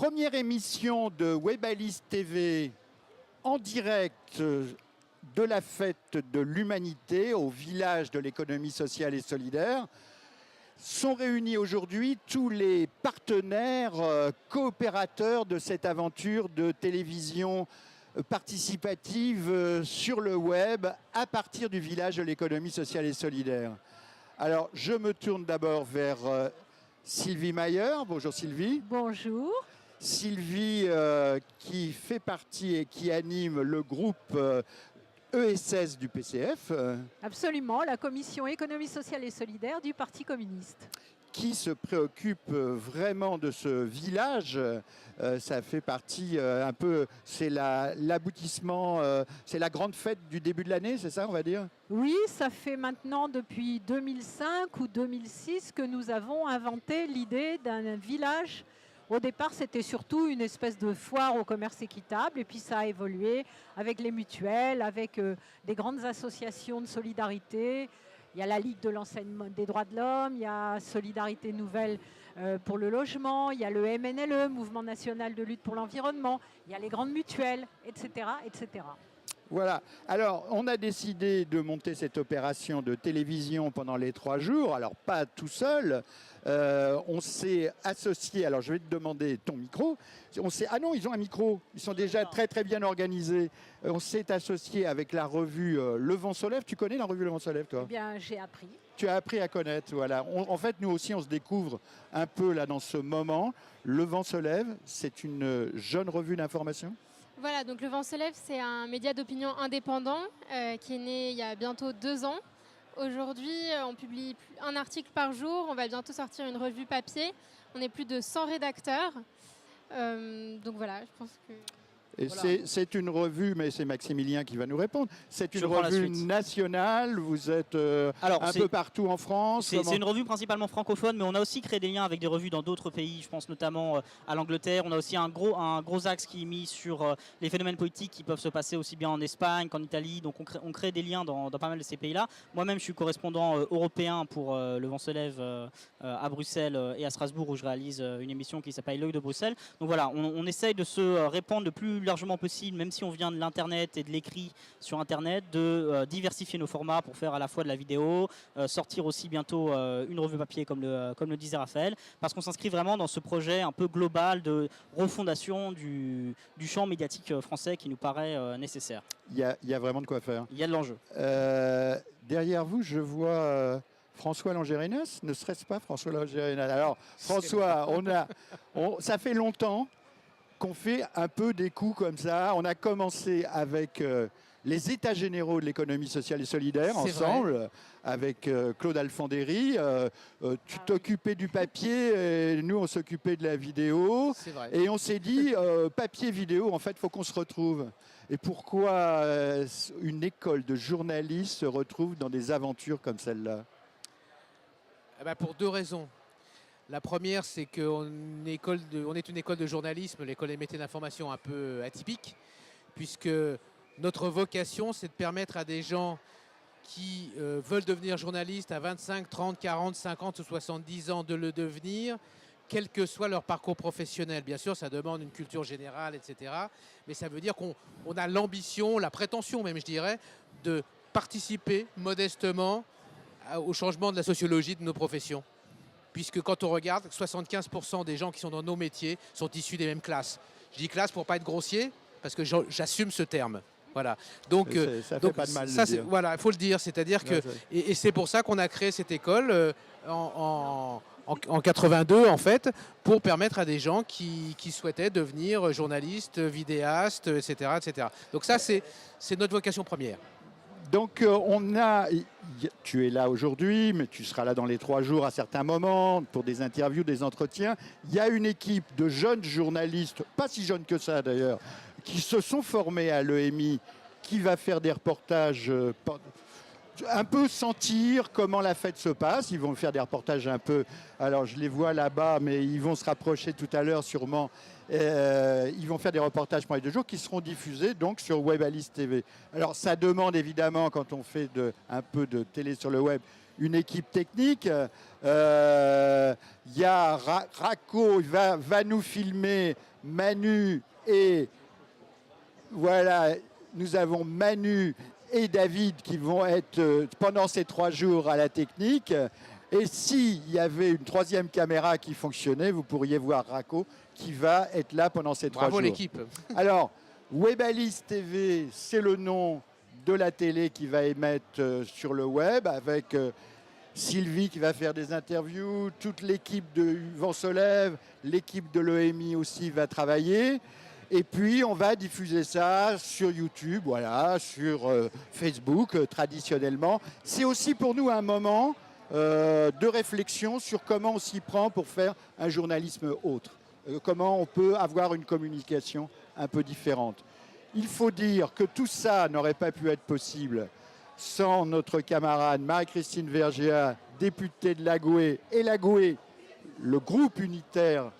Première émission de Webalice TV en direct de la fête de l'humanité au village de l'économie sociale et solidaire. Sont réunis aujourd'hui tous les partenaires coopérateurs de cette aventure de télévision participative sur le web à partir du village de l'économie sociale et solidaire. Alors, je me tourne d'abord vers Sylvie Mayer. Bonjour Sylvie. Bonjour. Sylvie qui fait partie et qui anime le groupe ESS du PCF. Absolument, la commission économie sociale et solidaire du Parti communiste. Qui se préoccupe vraiment de ce village. Ça fait partie un peu, c'est l'aboutissement, c'est la grande fête du début de l'année, c'est ça on va dire? Oui, ça fait maintenant depuis 2005 ou 2006 que nous avons inventé l'idée d'un village. Au départ, c'était surtout une espèce de foire au commerce équitable et puis ça a évolué avec les mutuelles, avec des grandes associations de solidarité. Il y a la Ligue de l'enseignement des droits de l'homme, il y a Solidarité Nouvelle pour le logement, il y a le MNLE, Mouvement national de lutte pour l'environnement, il y a les grandes mutuelles, etc., etc. Voilà. Alors, on a décidé de monter cette opération de télévision pendant les 3 jours. Alors, pas tout seul. On s'est associé. Alors, je vais te demander ton micro. Ah non, ils ont un micro. Ils sont déjà très, très bien organisés. On s'est associé avec la revue Le Vent se lève. Tu connais la revue Le Vent se lève, toi? Eh bien, j'ai appris. Tu as appris à connaître, voilà. En fait, nous aussi, on se découvre un peu là dans ce moment. Le Vent se lève, c'est une jeune revue d'information. Voilà, donc Le Vent se lève, c'est un média d'opinion indépendant qui est né il y a bientôt 2 ans. Aujourd'hui, on publie un article par jour. On va bientôt sortir une revue papier. On est plus de 100 rédacteurs. Donc voilà, je pense que... Et voilà. C'est une revue, mais c'est Maximilien qui va nous répondre. C'est une revue nationale, vous êtes un peu partout en France. C'est une revue principalement francophone, mais on a aussi créé des liens avec des revues dans d'autres pays, je pense notamment à l'Angleterre. On a aussi un gros axe qui est mis sur les phénomènes politiques qui peuvent se passer aussi bien en Espagne qu'en Italie. Donc on crée des liens dans pas mal de ces pays-là. Moi-même, je suis correspondant européen pour Le Vent se lève à Bruxelles et à Strasbourg, où je réalise une émission qui s'appelle L'œil de Bruxelles. Donc voilà, on essaye de se répandre le plus largement possible, même si on vient de l'internet et de l'écrit sur internet, de diversifier nos formats pour faire à la fois de la vidéo, sortir aussi bientôt une revue papier comme le disait Raphaël, parce qu'on s'inscrit vraiment dans ce projet un peu global de refondation du champ médiatique français qui nous paraît nécessaire. Il y a vraiment de quoi faire. Il y a de l'enjeu. Derrière vous, je vois François Langérinas. Ne serait-ce pas François Langérinas? Alors François, ça fait longtemps qu'on fait un peu des coups comme ça. On a commencé avec les États généraux de l'économie sociale et solidaire ensemble, avec Claude Alfandéry. Tu t'occupais du papier et nous, on s'occupait de la vidéo. Et on s'est dit, papier, vidéo, en fait, il faut qu'on se retrouve. Et pourquoi une école de journalistes se retrouve dans des aventures comme celle-là? Eh ben pour 2 raisons. La première, c'est qu'on est une école de journalisme, l'école des métiers d'information un peu atypique, puisque notre vocation, c'est de permettre à des gens qui veulent devenir journalistes à 25, 30, 40, 50 ou 70 ans de le devenir, quel que soit leur parcours professionnel. Bien sûr, ça demande une culture générale, etc. Mais ça veut dire qu'on a l'ambition, la prétention même, je dirais, de participer modestement au changement de la sociologie de nos professions. Puisque quand on regarde, 75% des gens qui sont dans nos métiers sont issus des mêmes classes. Je dis classe pour ne pas être grossier, parce que j'assume ce terme. Voilà. Donc, ça fait pas de mal de le dire. Voilà, il faut le dire. C'est-à-dire que, et c'est pour ça qu'on a créé cette école en 82, en fait, pour permettre à des gens qui souhaitaient devenir journalistes, vidéastes, etc., etc. Donc ça, c'est notre vocation première. Donc tu es là aujourd'hui, mais tu seras là dans les 3 jours à certains moments pour des interviews, des entretiens. Il y a une équipe de jeunes journalistes, pas si jeunes que ça d'ailleurs, qui se sont formés à l'EMI, qui va faire des reportages, un peu sentir comment la fête se passe. Ils vont faire des reportages un peu, alors je les vois là-bas, mais ils vont se rapprocher tout à l'heure sûrement. Ils vont faire des reportages pendant les 2 jours qui seront diffusés donc sur Webalice TV. Alors ça demande évidemment, quand on fait un peu de télé sur le web, une équipe technique. Il y a Racco, va nous filmer, Manu et voilà, nous avons Manu et David qui vont être pendant ces 3 jours à la technique. Et s'il y avait une 3e caméra qui fonctionnait, vous pourriez voir Racco qui va être là pendant ces 3 jours. Bravo l'équipe. Alors, Webalist TV, c'est le nom de la télé qui va émettre sur le web avec Sylvie qui va faire des interviews, toute l'équipe de Vent se lève, l'équipe de l'EMI aussi va travailler. Et puis, on va diffuser ça sur YouTube, voilà, sur Facebook, traditionnellement. C'est aussi pour nous un moment de réflexion sur comment on s'y prend pour faire un journalisme autre. Comment on peut avoir une communication un peu différente. Il faut dire que tout ça n'aurait pas pu être possible sans notre camarade Marie-Christine Vergéat, députée de l'AGOE, et l'AGOE, le groupe unitaire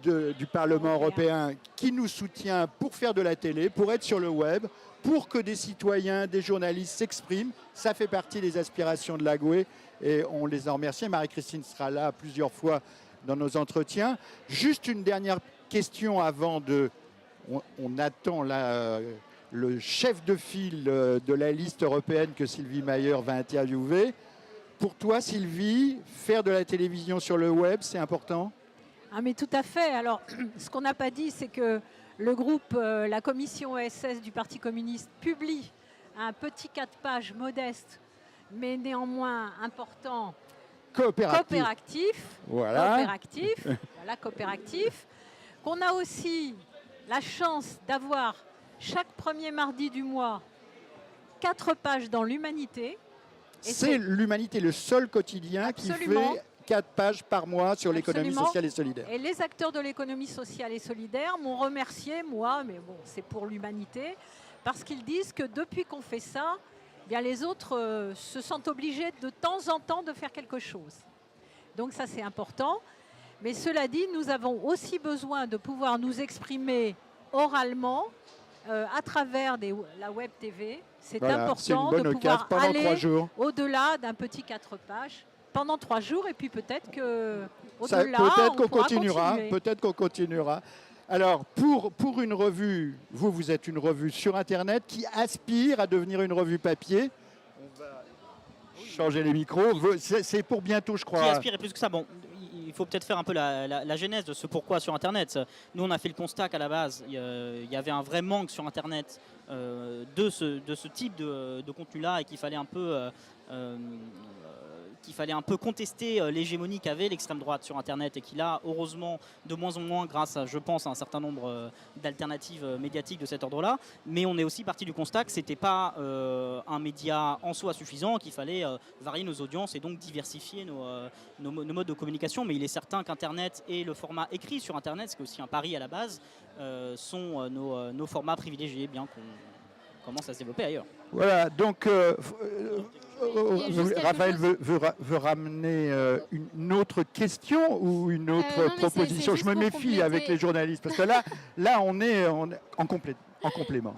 du Parlement européen, qui nous soutient pour faire de la télé, pour être sur le web, pour que des citoyens, des journalistes s'expriment. Ça fait partie des aspirations de l'AGOE et on les en remercie. Marie-Christine sera là plusieurs fois dans nos entretiens. Juste une dernière question avant de... On attend là le chef de file de la liste européenne que Sylvie Mayer va interviewer. Pour toi, Sylvie, faire de la télévision sur le web, c'est important ? Ah mais tout à fait. Alors, ce qu'on n'a pas dit, c'est que le groupe, la commission OSS du Parti communiste publie un petit 4 pages modeste, mais néanmoins important, coopératif, coopératif, qu'on a aussi la chance d'avoir chaque premier mardi du mois 4 pages dans l'Humanité. C'est l'Humanité, le seul quotidien qui fait 4 pages par mois sur l'économie sociale et solidaire. Et les acteurs de l'économie sociale et solidaire m'ont remercié, moi, mais bon, c'est pour l'Humanité, parce qu'ils disent que depuis qu'on fait ça, eh bien les autres se sentent obligés de temps en temps de faire quelque chose. Donc ça, c'est important. Mais cela dit, nous avons aussi besoin de pouvoir nous exprimer oralement à travers la web TV. C'est important de pouvoir aller au-delà d'un petit 4 pages pendant 3 jours et puis peut-être qu'au-delà, peut-être qu'on continuera. Alors, pour une revue, vous êtes une revue sur Internet qui aspire à devenir une revue papier. On va changer les micros. C'est pour bientôt, je crois. Qui aspire et plus que ça. Bon, il faut peut-être faire un peu la genèse de ce pourquoi sur Internet. Nous, on a fait le constat qu'à la base, il y avait un vrai manque sur Internet de ce type de contenu-là et qu'il fallait un peu contester l'hégémonie qu'avait l'extrême droite sur Internet et qu'il a heureusement de moins en moins grâce à, je pense, à un certain nombre d'alternatives médiatiques de cet ordre-là. Mais on est aussi parti du constat que ce n'était pas un média en soi suffisant, qu'il fallait varier nos audiences et donc diversifier nos modes de communication. Mais il est certain qu'Internet et le format écrit sur Internet, ce qui est aussi un pari à la base, sont nos formats privilégiés, bien qu'on commence à se développer ailleurs. Voilà, donc Raphaël veut ramener une autre question ou une autre proposition. Je me méfie avec les journalistes parce que là on est en complément.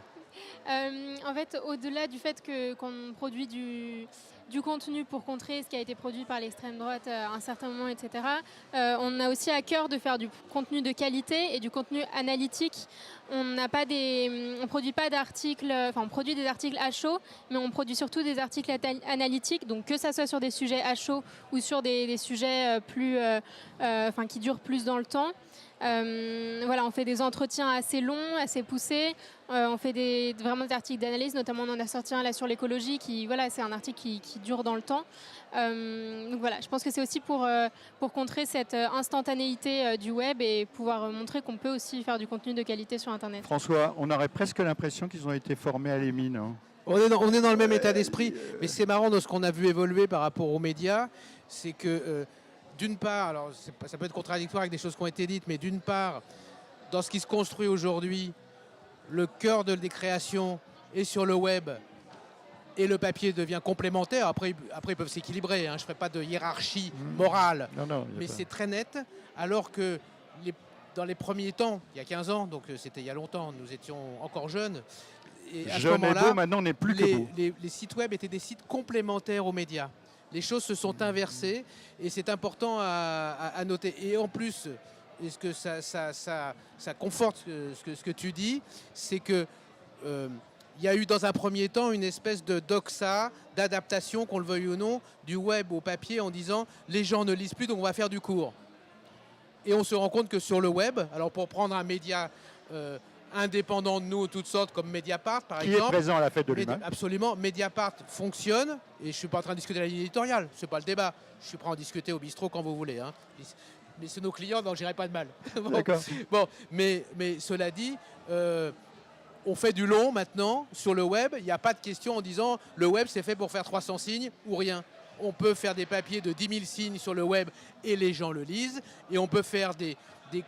En fait, au-delà du fait qu'on produit du contenu pour contrer ce qui a été produit par l'extrême droite à un certain moment, etc., on a aussi à cœur de faire du contenu de qualité et du contenu analytique. On produit pas d'articles, enfin on produit des articles à chaud, mais on produit surtout des articles analytiques, donc que ça soit sur des sujets à chaud ou sur des sujets qui durent plus dans le temps. On fait des entretiens assez longs, assez poussés. On fait vraiment des articles d'analyse, notamment on en a sorti un là sur l'écologie c'est un article qui dure dans le temps. Donc voilà, je pense que c'est aussi pour contrer cette instantanéité du web et pouvoir montrer qu'on peut aussi faire du contenu de qualité sur Internet. François, on aurait presque l'impression qu'ils ont été formés à l'EMI, non ? On est dans le même état d'esprit, mais c'est marrant dans ce qu'on a vu évoluer par rapport aux médias, c'est que d'une part, alors ça peut être contradictoire avec des choses qui ont été dites, mais d'une part, dans ce qui se construit aujourd'hui, le cœur des créations est sur le web et le papier devient complémentaire. Après ils peuvent s'équilibrer, je ne ferai pas de hiérarchie morale, mais c'est très net, alors que dans les premiers temps, il y a 15 ans, donc c'était il y a longtemps, nous étions encore jeunes, et à ce moment-là, maintenant on n'est plus que beau. Les sites web étaient des sites complémentaires aux médias. Les choses se sont inversées et c'est important à noter. Et en plus, est-ce que ça conforte ce que tu dis, c'est que il y a eu dans un premier temps une espèce de doxa, d'adaptation, qu'on le veuille ou non, du web au papier en disant les gens ne lisent plus donc on va faire du court. Et on se rend compte que sur le web, alors pour prendre un média indépendant de nous, toutes sortes, comme Mediapart par exemple. Qui est présent à la fête de l'humain. Absolument, Mediapart fonctionne, et je ne suis pas en train de discuter de la ligne éditoriale, ce n'est pas le débat. Je suis prêt à en discuter au bistrot quand vous voulez. Hein. Mais c'est nos clients, donc j'irai pas de mal. D'accord. Bon, mais cela dit, on fait du long maintenant sur le web. Il n'y a pas de question en disant le web c'est fait pour faire 300 signes ou rien. On peut faire des papiers de 10 000 signes sur le web et les gens le lisent. Et on peut faire des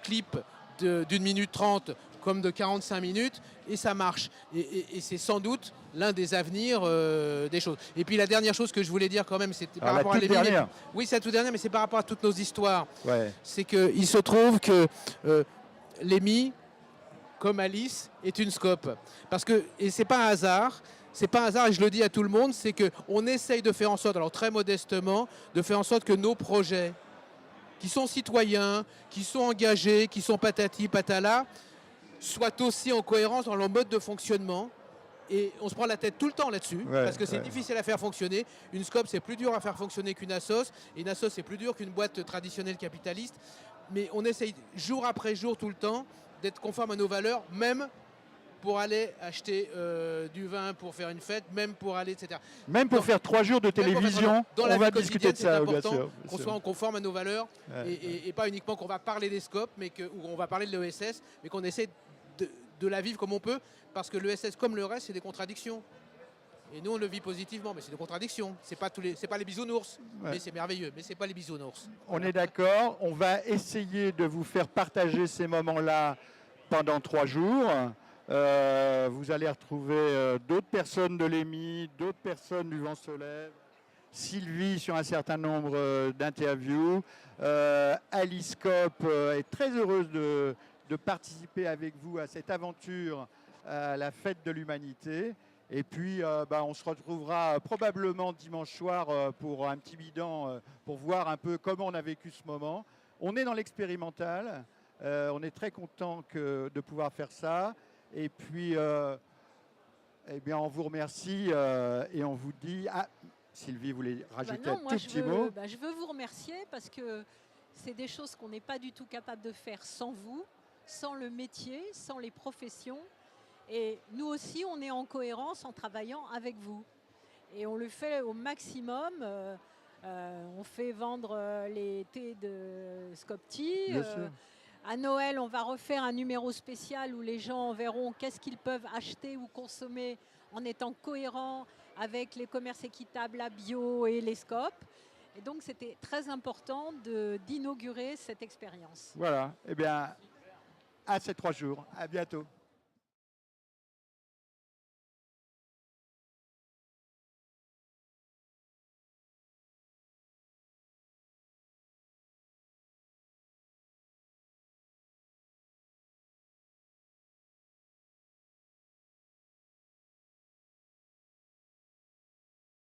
clips d'1 minute 30 comme de 45 minutes et ça marche. Et c'est sans doute l'un des avenirs des choses. Et puis la dernière chose que je voulais dire quand même, c'était par rapport à l'émission. Oui, c'est la toute dernière, mais c'est par rapport à toutes nos histoires. Ouais. C'est qu'il se trouve que l'EMI, comme Alice, est une scope. Parce que, et c'est pas un hasard, et je le dis à tout le monde, c'est qu'on essaye de faire en sorte, alors très modestement, de faire en sorte que nos projets, qui sont citoyens, qui sont engagés, qui sont patati patala, soient aussi en cohérence dans leur mode de fonctionnement. Et on se prend la tête tout le temps là-dessus, parce que c'est difficile à faire fonctionner. Une scope, c'est plus dur à faire fonctionner qu'une assos, et une assos, c'est plus dur qu'une boîte traditionnelle capitaliste. Mais on essaye jour après jour, tout le temps, d'être conforme à nos valeurs, même pour aller acheter du vin pour faire une fête, même pour aller, etc. Même pour faire 3 jours de télévision, on va discuter de ça, bien sûr. Qu'on soit conforme à nos valeurs, et pas uniquement qu'on va parler des scopes, ou on va parler de l'ESS, mais qu'on essaie de la vivre comme on peut, parce que l'ESS, comme le reste, c'est des contradictions. Et nous, on le vit positivement, mais c'est des contradictions. C'est pas les bisounours, mais c'est merveilleux, mais c'est pas les bisounours. On est d'accord. On va essayer de vous faire partager ces moments-là pendant 3 jours. Vous allez retrouver d'autres personnes de l'EMI, d'autres personnes du Vent se lève, Sylvie sur un certain nombre d'interviews. Alice Kopp est très heureuse de participer avec vous à cette aventure à la fête de l'humanité. Et puis, on se retrouvera probablement dimanche soir pour un petit bilan, pour voir un peu comment on a vécu ce moment. On est dans l'expérimental. On est très content de pouvoir faire ça. Et puis, on vous remercie et on vous dit... Ah, Sylvie voulait rajouter un tout petit mot. Je veux vous remercier parce que c'est des choses qu'on n'est pas du tout capable de faire sans vous, sans le métier, sans les professions. Et nous aussi, on est en cohérence en travaillant avec vous. Et on le fait au maximum. On fait vendre les thés de Scopti. À Noël, on va refaire un numéro spécial où les gens verront qu'est-ce qu'ils peuvent acheter ou consommer en étant cohérents avec les commerces équitables, la bio et les scopes. Et donc, c'était très important d'inaugurer cette expérience. Voilà. Eh bien, à ces 3 jours. À bientôt.